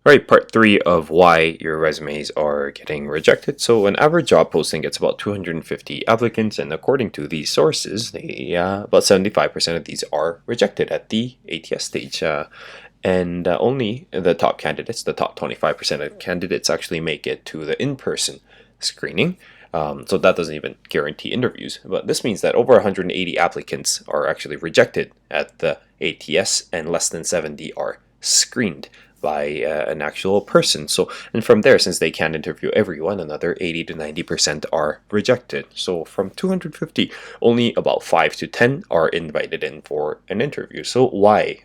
Right, part three of why your resumes are getting rejected. So, an average job posting gets about 250 applicants, and according to these sources, about 75% of these are rejected at the ATS stage. And only the top candidates, the top 25% of candidates, actually make it to the in person screening. So, that doesn't even guarantee interviews. But this means that over 180 applicants are actually rejected at the ATS, and less than 70 are screened by an actual person. So, and from there, since they can't interview everyone, another 80 to 90% are rejected. So from 250, only about 5 to 10 are invited in for an interview. So why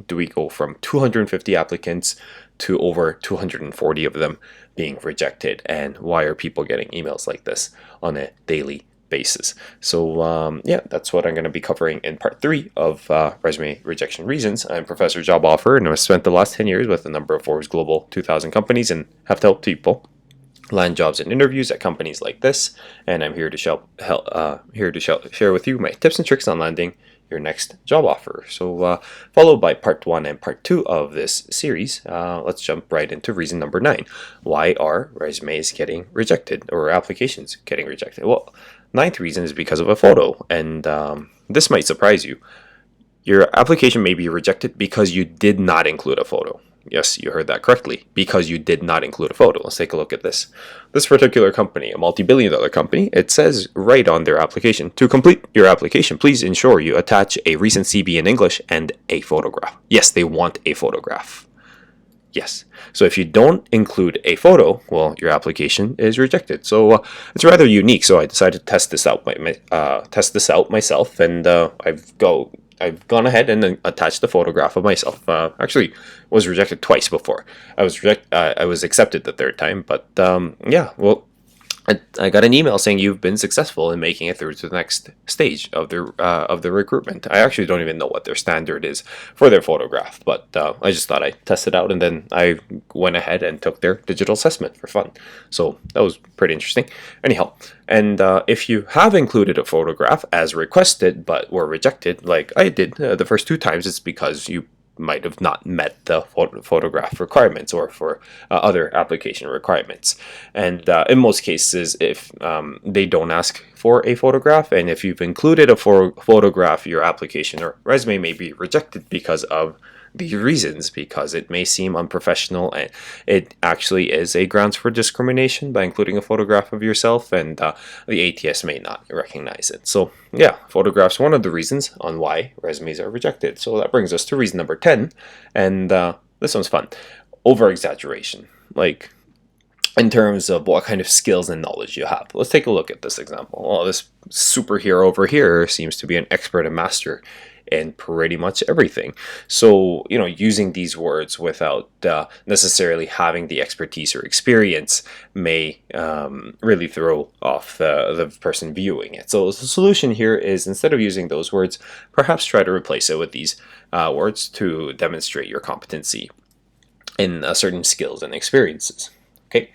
do we go from 250 applicants to over 240 of them being rejected? And why are people getting emails like this on a daily basis? So that's what I'm going to be covering in part three of Resume Rejection Reasons. I'm Professor Job Offer, and I've spent the last 10 years with a number of Forbes Global 2000 companies and have helped people land jobs and interviews at companies like this. And I'm here to share with you my tips and tricks on landing your next job offer. So followed by part one and part two of this series, let's jump right into reason number 9. Why are resumes getting rejected, or applications getting rejected? Well, ninth reason is because of a photo, and this might surprise you. Your application may be rejected because you did not include a photo. Yes, you heard that correctly, because you did not include a photo. Let's take a look at this. This particular company, a multi-billion-dollar company, it says right on their application, to complete your application, please ensure you attach a recent CV in English and a photograph. Yes, they want a photograph. Yes. So if you don't include a photo, well, your application is rejected. So it's rather unique. So I decided to test this out myself, and I've gone ahead and attached a photograph of myself. Actually, was rejected twice before. I was accepted the third time, but I got an email saying you've been successful in making it through to the next stage of the recruitment. I actually don't even know what their standard is for their photograph, but I just thought I'd test it out, and then I went ahead and took their digital assessment for fun. So that was pretty interesting. Anyhow, and if you have included a photograph as requested but were rejected, like I did the first 2 times, it's because you might have not met the photograph requirements or for other application requirements. And in most cases, if they don't ask for a photograph, and if you've included a photograph, your application or resume may be rejected because of these reasons, because it may seem unprofessional, and it actually is a grounds for discrimination by including a photograph of yourself, and the ATS may not recognize it. So yeah, photographs one of the reasons on why resumes are rejected. So that brings us to reason number 10, and this one's fun. Overexaggeration, like in terms of what kind of skills and knowledge you have. Let's take a look at this example. Well, this superhero over here seems to be an expert and master in pretty much everything. So, using these words without necessarily having the expertise or experience may really throw off the person viewing it. So the solution here is, instead of using those words, perhaps try to replace it with these words to demonstrate your competency in certain skills and experiences. Okay.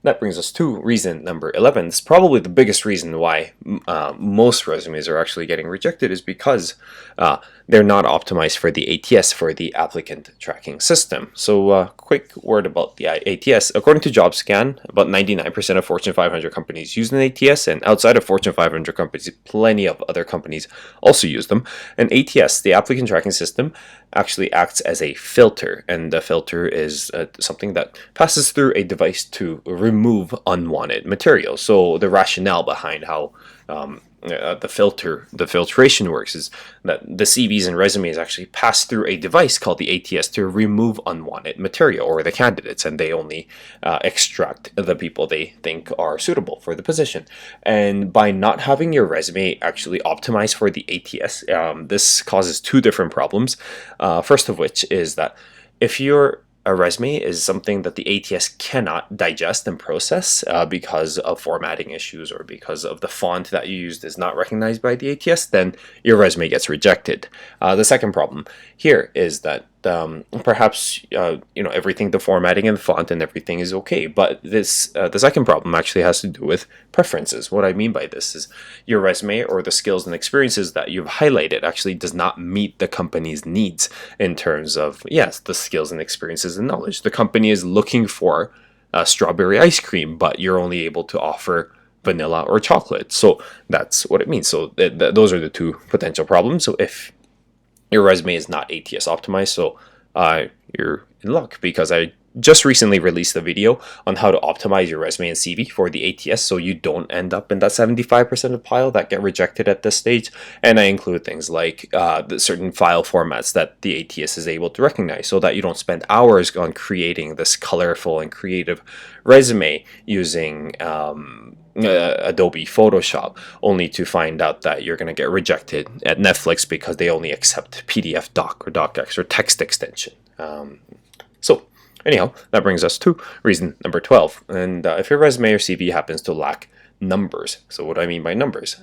That brings us to reason number 11. It's probably the biggest reason why most resumes are actually getting rejected, is because they're not optimized for the ATS, for the applicant tracking system. So quick word about the ATS. According to JobScan, about 99% of Fortune 500 companies use an ATS, and outside of Fortune 500 companies, plenty of other companies also use them. And ATS, the applicant tracking system, actually acts as a filter, and the filter is something that passes through a device to remove unwanted material. So the rationale behind how the filtration works is that the CVs and resumes actually pass through a device called the ATS to remove unwanted material, or the candidates, and they only extract the people they think are suitable for the position. And by not having your resume actually optimized for the ATS, this causes 2 different problems. First of which is that if a resume is something that the ATS cannot digest and process because of formatting issues, or because of the font that you used is not recognized by the ATS, then your resume gets rejected. The second problem here is that perhaps everything, the formatting and the font and everything is okay. But this the second problem actually has to do with preferences. What I mean by this is your resume or the skills and experiences that you've highlighted actually does not meet the company's needs in terms of, yes, the skills and experiences and knowledge. The company is looking for strawberry ice cream, but you're only able to offer vanilla or chocolate. So that's what it means. So those are the two potential problems. So if your resume is not ATS optimized, so you're in luck, because I just recently released a video on how to optimize your resume and CV for the ATS so you don't end up in that 75% of pile that get rejected at this stage. And I include things like the certain file formats that the ATS is able to recognize, so that you don't spend hours on creating this colorful and creative resume using Adobe Photoshop, only to find out that you're going to get rejected at Netflix because they only accept PDF doc or docx or text extension. So anyhow, that brings us to reason number 12. And if your resume or CV happens to lack numbers. So what do I mean by numbers?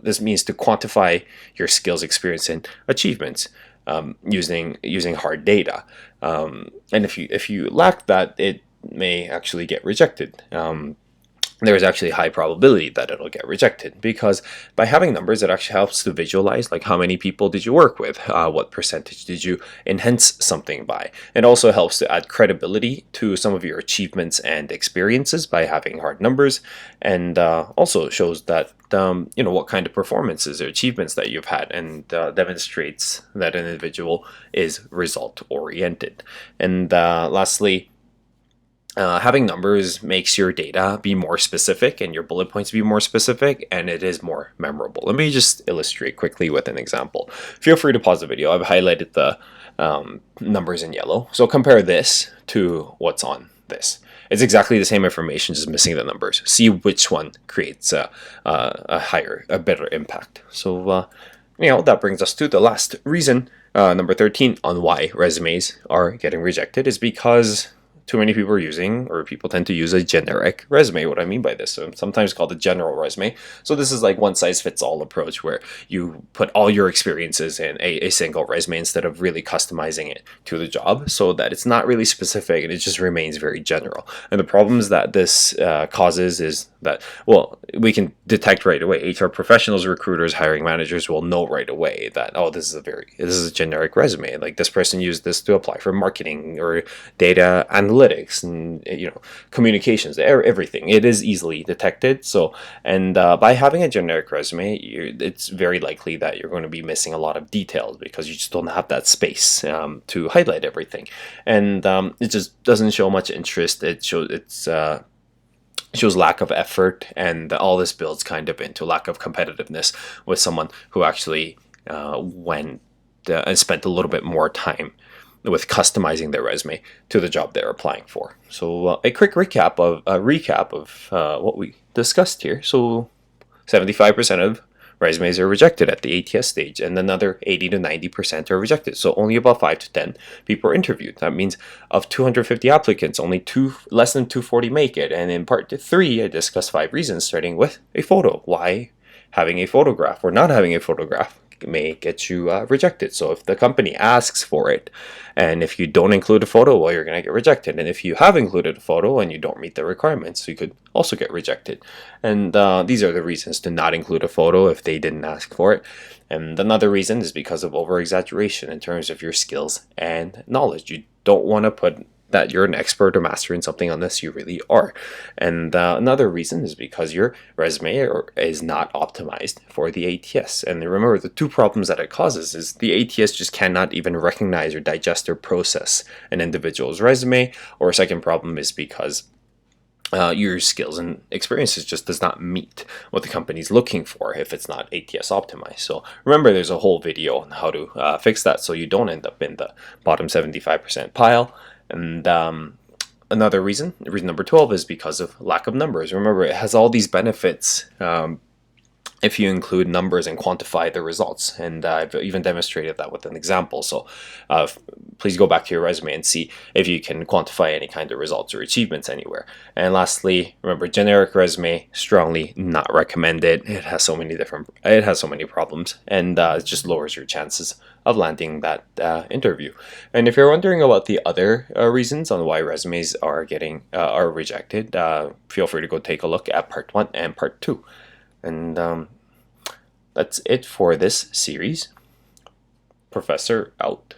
This means to quantify your skills, experience, and achievements using hard data. And if you lack that, it may actually get rejected. There is actually a high probability that it'll get rejected, because by having numbers, it actually helps to visualize, like, how many people did you work with, what percentage did you enhance something by. It also helps to add credibility to some of your achievements and experiences by having hard numbers, and also shows that what kind of performances or achievements that you've had, and demonstrates that an individual is result oriented. And lastly, having numbers makes your data be more specific and your bullet points be more specific, and it is more memorable. Let me just illustrate quickly with an example. Feel free to pause the video. I've highlighted the numbers in yellow. So compare this to what's on this. It's exactly the same information, just missing the numbers. See which one creates a better impact. So that brings us to the last reason, number 13, on why resumes are getting rejected, is because too many people are using, or people tend to use, a generic resume. What I mean by this, so sometimes called a general resume. So this is like one size fits all approach, where you put all your experiences in a single resume instead of really customizing it to the job, so that it's not really specific and it just remains very general. And the problems that this causes is that, well, we can detect right away. HR professionals, recruiters, hiring managers will know right away that, oh, this is a generic resume. Like, this person used this to apply for marketing or data analytics and communications, everything. It is easily detected. So, and by having a generic resume, it's very likely that you're going to be missing a lot of details, because you just don't have that space to highlight everything, and it just doesn't show much interest. It shows lack of effort, and all this builds kind of into lack of competitiveness with someone who actually went and spent a little bit more time with customizing their resume to the job they're applying for. So a quick recap of what we discussed here. So 75% of resumes are rejected at the ATS stage, and another 80 to 90% are rejected. So only about 5 to 10 people are interviewed. That means of 250 applicants, only less than 240 make it. And in part 3, I discussed 5 reasons, starting with a photo. Why having a photograph or not having a photograph may get you rejected. So if the company asks for it, and if you don't include a photo, well, you're going to get rejected. And if you have included a photo and you don't meet the requirements, you could also get rejected. And these are the reasons to not include a photo if they didn't ask for it. And another reason is because of overexaggeration in terms of your skills and knowledge. You don't want to put that you're an expert or master in something unless you really are. And another reason is because your resume is not optimized for the ATS. And remember, the 2 problems that it causes is the ATS just cannot even recognize or digest or process an individual's resume, or a second problem is because your skills and experiences just does not meet what the company's looking for if it's not ATS optimized. So remember, there's a whole video on how to fix that so you don't end up in the bottom 75% pile. And another reason number 12, is because of lack of numbers. Remember, it has all these benefits if you include numbers and quantify the results. And I've even demonstrated that with an example. So please go back to your resume and see if you can quantify any kind of results or achievements anywhere. And lastly, remember, generic resume, strongly not recommended. It has so many problems, and it just lowers your chances of landing that interview. And if you're wondering about the other reasons on why resumes are rejected, feel free to go take a look at part 1 and part 2. And that's it for this series. Professor out.